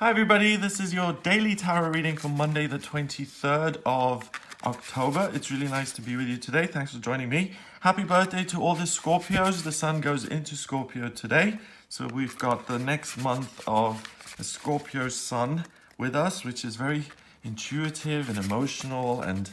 Hi everybody, this is your daily tarot reading for Monday the 23rd of October. It's really nice to be with you today. Thanks for joining me. Happy birthday to all the Scorpios. The sun goes into Scorpio today. So we've got the next month of the Scorpio sun with us, which is very intuitive and emotional and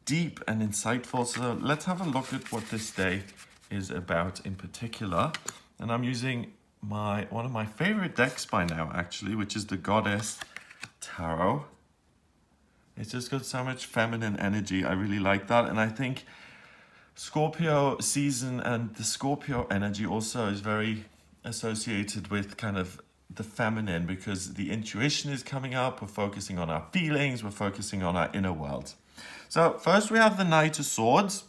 deep and insightful. So let's have a look at what this day is about in particular. And I'm using one of my favorite decks by now, actually, which is the Goddess Tarot. It's just got so much feminine energy. I really like that. And I think Scorpio season and the Scorpio energy also is very associated with kind of the feminine, because the intuition is coming up. We're focusing on our feelings. We're focusing on our inner world. So first we have the Knight of Swords.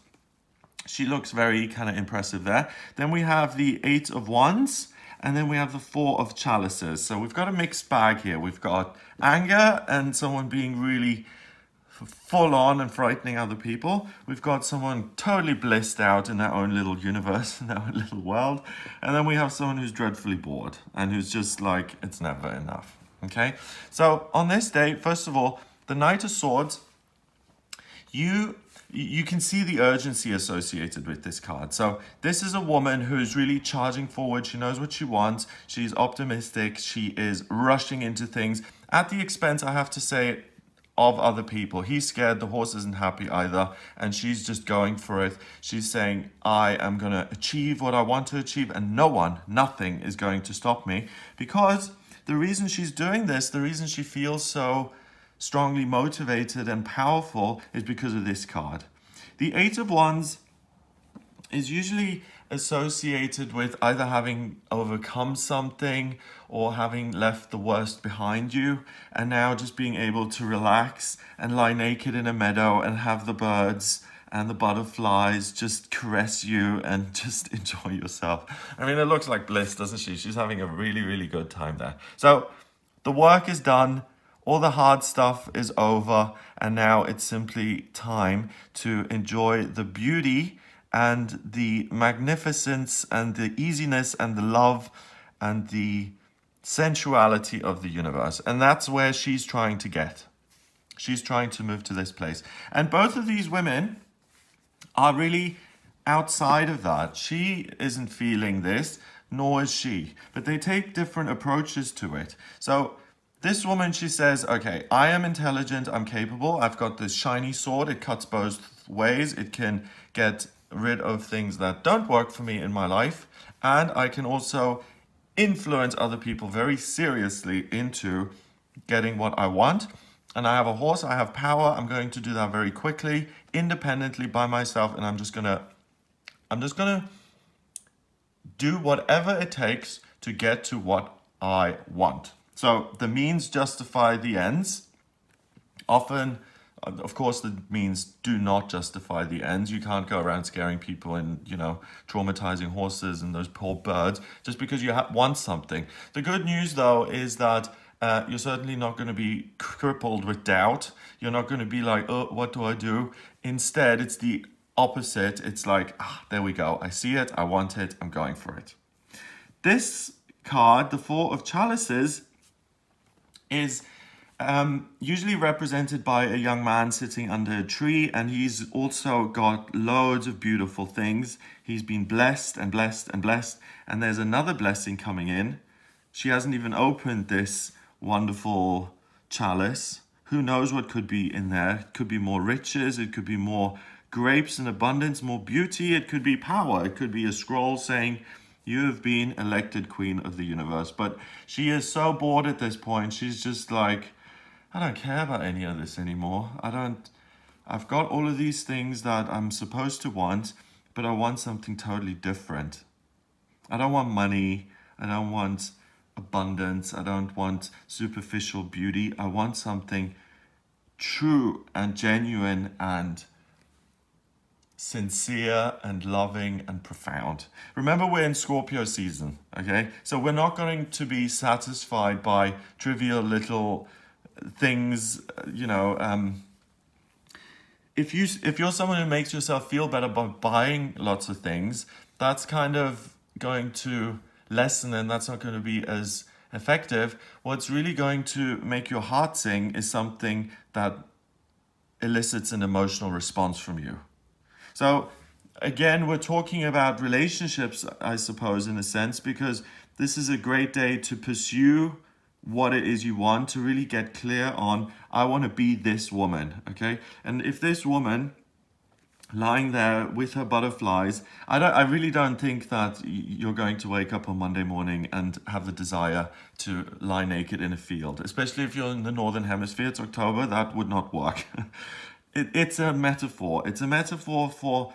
She looks very kind of impressive there. Then we have the Eight of Wands. And then we have the Four of Chalices. So we've got a mixed bag here. We've got anger and someone being really full on and frightening other people. We've got someone totally blissed out in their own little universe, in their own little world. And then we have someone who's dreadfully bored and who's just like, it's never enough. Okay? So on this day, first of all, the Knight of Swords, you can see the urgency associated with this card. So this is a woman who's really charging forward. She knows what she wants. She's optimistic. She is rushing into things at the expense, I have to say, of other people. He's scared. The horse isn't happy either. And she's just going for it. She's saying, I am going to achieve what I want to achieve, and nothing is going to stop me. Because the reason she's doing this, the reason she feels so strongly motivated and powerful, is because of this card. The Eight of Wands is usually associated with either having overcome something or having left the worst behind you, and now just being able to relax and lie naked in a meadow and have the birds and the butterflies just caress you and just enjoy yourself. I mean, it looks like bliss, doesn't she? She's having a really, really good time there. So the work is done. All the hard stuff is over, and now it's simply time to enjoy the beauty and the magnificence and the easiness and the love and the sensuality of the universe. And that's where she's trying to get. She's trying to move to this place. And both of these women are really outside of that. She isn't feeling this, nor is she. But they take different approaches to it. So this woman, she says, okay, I am intelligent, I'm capable, I've got this shiny sword, it cuts both ways, it can get rid of things that don't work for me in my life, and I can also influence other people very seriously into getting what I want. And I have a horse, I have power, I'm going to do that very quickly, independently by myself, and I'm just gonna do whatever it takes to get to what I want. So the means justify the ends. Often, of course, the means do not justify the ends. You can't go around scaring people and, traumatizing horses and those poor birds just because you want something. The good news, though, is that you're certainly not going to be crippled with doubt. You're not going to be like, oh, what do I do? Instead, it's the opposite. It's like, there we go. I see it. I want it. I'm going for it. This card, the Four of Chalices, is usually represented by a young man sitting under a tree, and he's also got loads of beautiful things. He's been blessed and blessed and blessed, and there's another blessing coming in. She hasn't even opened this wonderful chalice. Who knows what could be in there? It could be more riches, it could be more grapes and abundance, more beauty, it could be power, it could be a scroll saying, you have been elected queen of the universe. But she is so bored at this point. She's just like, I don't care about any of this anymore. I've got all of these things that I'm supposed to want, but I want something totally different. I don't want money. I don't want abundance. I don't want superficial beauty. I want something true and genuine and sincere and loving and profound. Remember, we're in Scorpio season, okay? So we're not going to be satisfied by trivial little things, If you're someone who makes yourself feel better by buying lots of things, that's kind of going to lessen, and that's not going to be as effective, what's really going to make your heart sing is something that elicits an emotional response from you. So again, we're talking about relationships, I suppose, in a sense, because this is a great day to pursue what it is you want, to really get clear on, I want to be this woman, okay? And if this woman lying there with her butterflies, I really don't think that you're going to wake up on Monday morning and have the desire to lie naked in a field, especially if you're in the Northern Hemisphere. It's October, that would not work. It's a metaphor. It's a metaphor for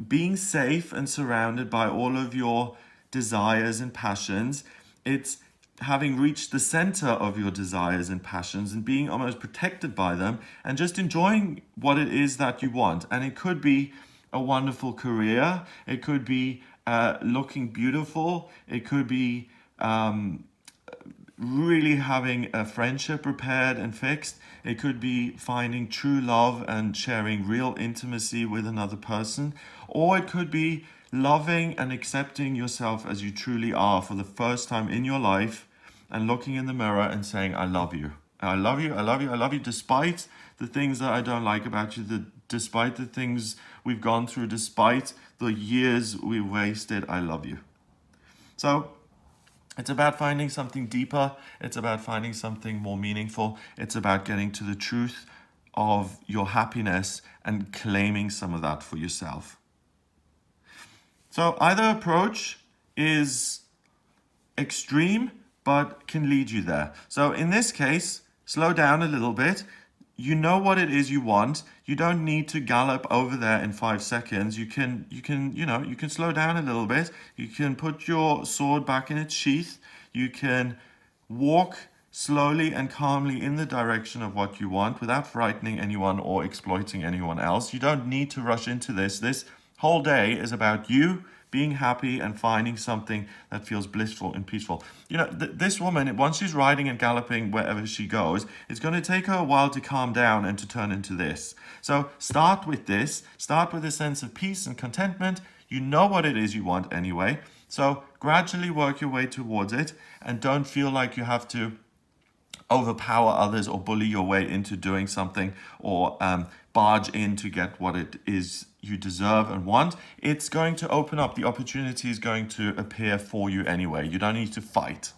being safe and surrounded by all of your desires and passions. It's having reached the center of your desires and passions and being almost protected by them and just enjoying what it is that you want. And it could be a wonderful career. It could be looking beautiful. It could be really having a friendship repaired and fixed. It could be finding true love and sharing real intimacy with another person. Or it could be loving and accepting yourself as you truly are for the first time in your life and looking in the mirror and saying, I love you. I love you, I love you, I love you, despite the things that I don't like about you, despite the things we've gone through, despite the years we've wasted, I love you. So it's about finding something deeper. It's about finding something more meaningful. It's about getting to the truth of your happiness and claiming some of that for yourself. So either approach is extreme, but can lead you there. So in this case, slow down a little bit. You know what it is you want. You don't need to gallop over there in 5 seconds. You can slow down a little bit. You can put your sword back in its sheath. You can walk slowly and calmly in the direction of what you want without frightening anyone or exploiting anyone else. You don't need to rush into this. This whole day is about you being happy and finding something that feels blissful and peaceful. You know, this woman, once she's riding and galloping wherever she goes, it's going to take her a while to calm down and to turn into this. So start with this. Start with a sense of peace and contentment. You know what it is you want anyway. So gradually work your way towards it and don't feel like you have to overpower others or bully your way into doing something or barge in to get what it is you deserve and want. It's going to open up. The opportunity is going to appear for you anyway. You don't need to fight.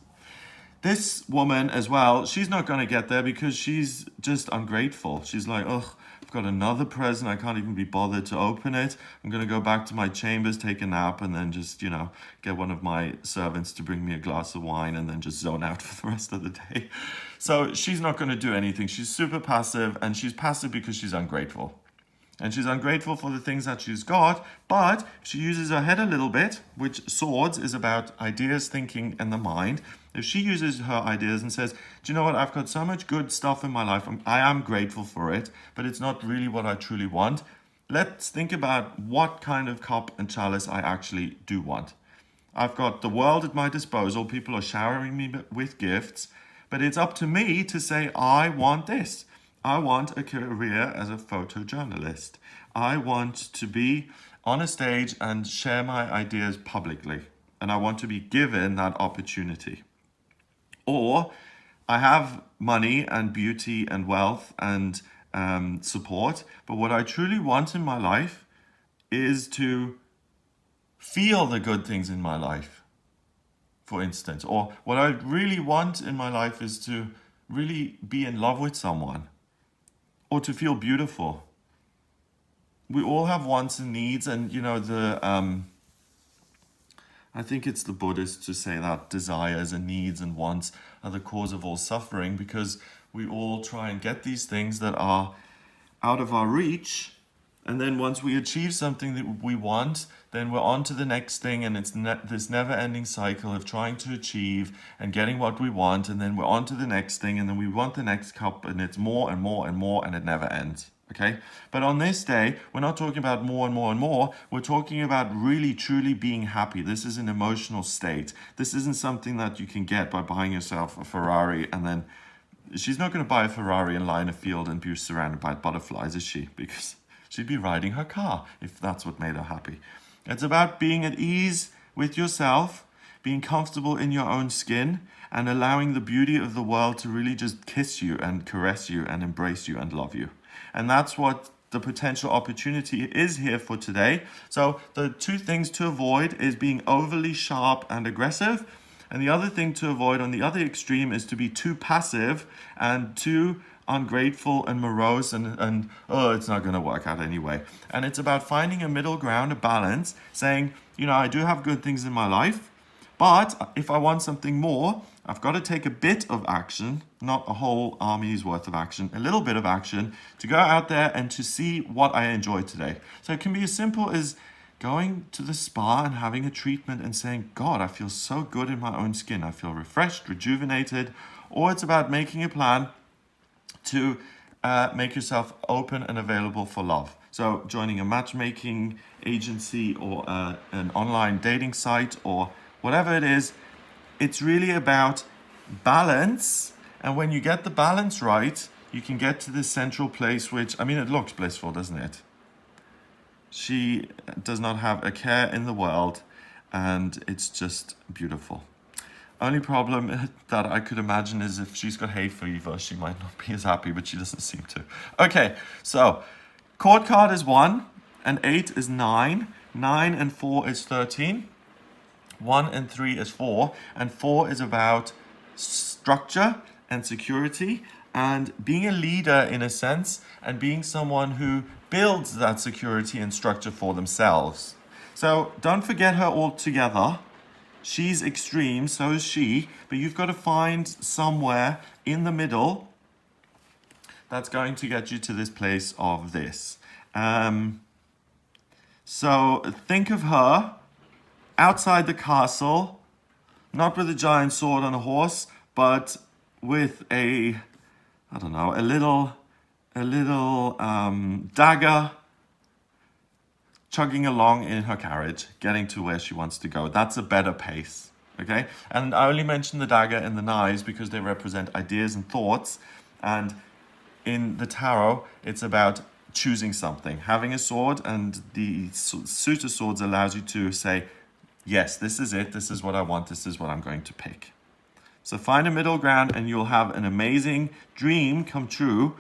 This woman as well, she's not going to get there because she's just ungrateful. She's like, oh, I've got another present. I can't even be bothered to open it. I'm going to go back to my chambers, take a nap, and then just, get one of my servants to bring me a glass of wine and then just zone out for the rest of the day. So she's not going to do anything. She's super passive, and she's passive because she's ungrateful. And she's ungrateful for the things that she's got, but she uses her head a little bit, which swords is about ideas, thinking, and the mind. If she uses her ideas and says, do you know what, I've got so much good stuff in my life, I am grateful for it, but it's not really what I truly want. Let's think about what kind of cup and chalice I actually do want. I've got the world at my disposal, people are showering me with gifts, but it's up to me to say, I want this. I want a career as a photojournalist. I want to be on a stage and share my ideas publicly. And I want to be given that opportunity. Or I have money and beauty and wealth and support. But what I truly want in my life is to feel the good things in my life, for instance. Or what I really want in my life is to really be in love with someone. Or to feel beautiful. We all have wants and needs, and I think it's the Buddhists who say that desires and needs and wants are the cause of all suffering, because we all try and get these things that are out of our reach, and then once we achieve something that we want, then we're on to the next thing, and it's this never-ending cycle of trying to achieve and getting what we want, and then we're on to the next thing, and then we want the next cup, and it's more and more and more, and it never ends, okay? But on this day, we're not talking about more and more and more. We're talking about really, truly being happy. This is an emotional state. This isn't something that you can get by buying yourself a Ferrari, and then she's not going to buy a Ferrari and lie in a field and be surrounded by butterflies, is she? Because she'd be riding her car if that's what made her happy. It's about being at ease with yourself, being comfortable in your own skin and allowing the beauty of the world to really just kiss you and caress you and embrace you and love you. And that's what the potential opportunity is here for today. So the two things to avoid is being overly sharp and aggressive. And the other thing to avoid on the other extreme is to be too passive and too ungrateful and morose and oh, it's not going to work out anyway. And it's about finding a middle ground, a balance, saying, you know, I do have good things in my life, but if I want something more, I've got to take a bit of action, not a whole army's worth of action, a little bit of action to go out there and to see what I enjoy today. So it can be as simple as going to the spa and having a treatment and saying, God, I feel so good in my own skin. I feel refreshed, rejuvenated. Or it's about making a plan to make yourself open and available for love. So joining a matchmaking agency or an online dating site or whatever it is, it's really about balance. And when you get the balance right, you can get to this central place, which, I mean, it looks blissful, doesn't it? She does not have a care in the world, and it's just beautiful. Only problem that I could imagine is if she's got hay fever, she might not be as happy, but she doesn't seem to. Okay, so court card is 1, and 8 is 9. 9 and 4 is 13. 1 and 3 is 4, and 4 is about structure and security and being a leader in a sense and being someone who builds that security and structure for themselves. So don't forget her altogether. She's extreme, so is she, but you've got to find somewhere in the middle that's going to get you to this place of this. So think of her outside the castle, not with a giant sword on a horse, but with a, I don't know, a little dagger, chugging along in her carriage, getting to where she wants to go. That's a better pace, okay? And I only mention the dagger and the knives because they represent ideas and thoughts. And in the tarot, it's about choosing something. Having a sword, and the suit of swords allows you to say, yes, this is it, this is what I want, this is what I'm going to pick. So find a middle ground and you'll have an amazing dream come true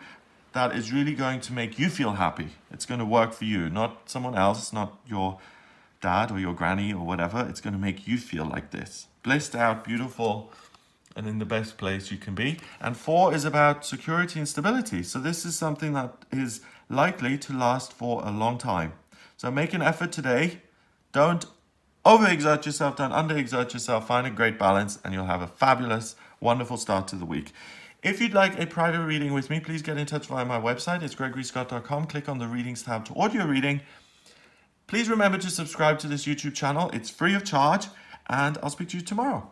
that is really going to make you feel happy. It's going to work for you, not someone else, not your dad or your granny or whatever. It's going to make you feel like this. Blissed out, beautiful, and in the best place you can be. And 4 is about security and stability. So this is something that is likely to last for a long time. So make an effort today. Don't overexert yourself, don't underexert yourself. Find a great balance and you'll have a fabulous, wonderful start to the week. If you'd like a private reading with me, please get in touch via my website. It's gregoryscott.com. Click on the readings tab to audio reading. Please remember to subscribe to this YouTube channel. It's free of charge, and I'll speak to you tomorrow.